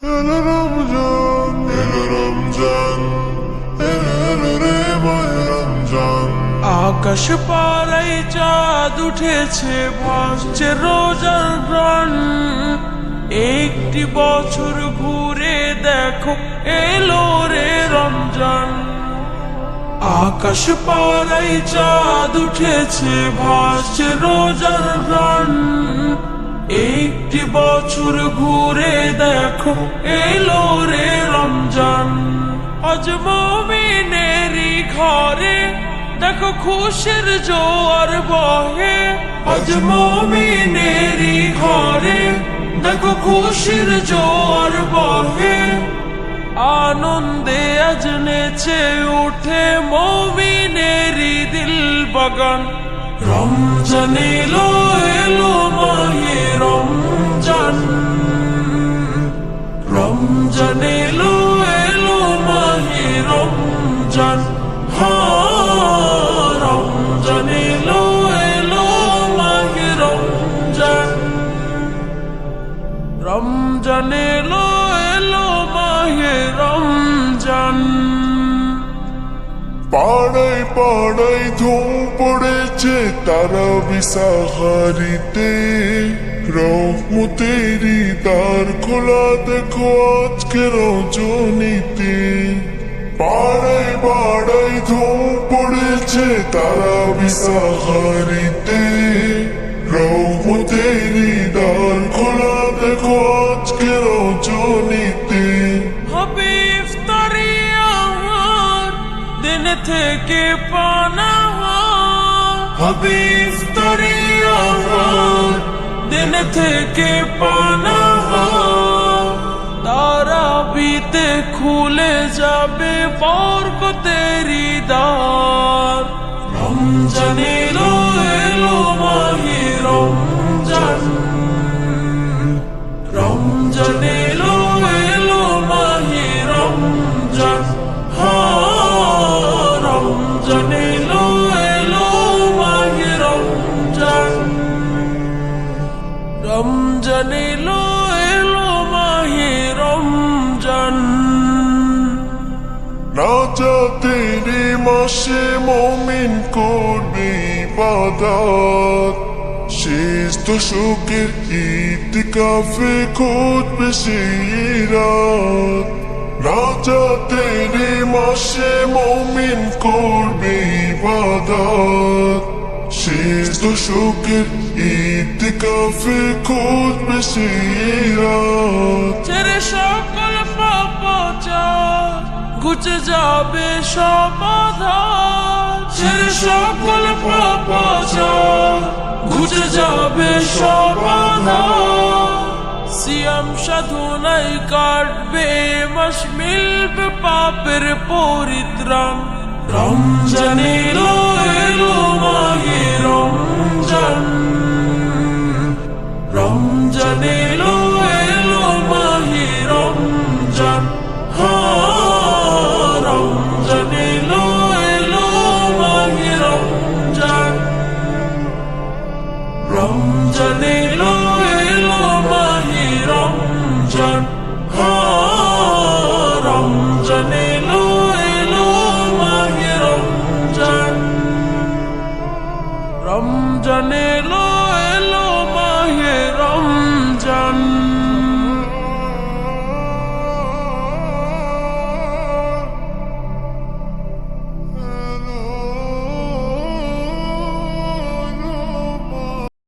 এলো রমজান, এলো রমজান, এলো এলো রে মাহে রমজান। আকাশ পাড়ায় চাঁদ উঠেছে, ভাসছে রোজার প্রাণ। একটি বছর ঘুরে দেখো, এলো রে রমজান। আকাশ পাড়ায় চাঁদ উঠেছে, ভাসছে রোজার প্রাণ। একটি বছর ঘুরে দেখো, এলো রে রমজান। আজ মুমিনেরই ঘরে দেখো খুশির জোয়ার বহে। আজ মুমিনেরই ঘরে দেখো খুশির জোয়ার বহে। আনন্দে আজ নেচে উঠে মুমিনেরই দিল বাগান। রমজান এলো, এলো মাহে রমজান। রমজান এলো, এলো মাহে রমজান। রমজান এলো, এলো মাহে রমজান। রমজান এলো, এলো মাহে রমজান। পাড়ায় পাড়ায় ধুম পড়েছে তারাবি সাহারিতে। রহমতেরই দ্বার খোলা দেখো আজকে রজনীতে। পাড়ায় পাড়ায় ধুম পড়েছে তারাবি সাহারিতে। রহমতেরই দ্বার খোলা দেখো আজকে রজনীতে। হবে ইফতারি আহার, দিন থেকে পানা। হবে ইফতারি আহার, দিন থেকে পানা। তারাবিতে খুলে যাবে বরকতেরি দ্বার। রমজান এলো, এলো মাহে রমজান। রমজান এলো, এলো মাহে রমজান। রমজান এলো, এলো মাহে রমজান। রমজান এলো, এলো মাহে রমজান। নাজাতেরি মাসে মুমিন করবে ইবাদত। শেষ দশকের ইতিকাফে খুঁজবে সেই রাত। নাজাতেরি মাসে মুমিন করবে ইবাদত। শেষ দশকের ইতিকাফে খুঁজবে সেই রাত। ছেড়ে সকল পাপাচার, ঘুচে যাবে সব আধার। ছেড়ে সকল পাপাচার, ঘুচে যাবে সব আধার। সিয়াম সাধনায় কাটবে মাস, মিলবে পাপের পরিত্রাণ। রমজান এলো, এলো মাহে রমজান। রমজান এলো, এলো মাহে রমজান। রমজান এলো, এলো মাহে রমজান। রমজান এলো, এলো মাহে রমজান। রমজান এলো, এলো মাহে রমজান। রমজান এলো।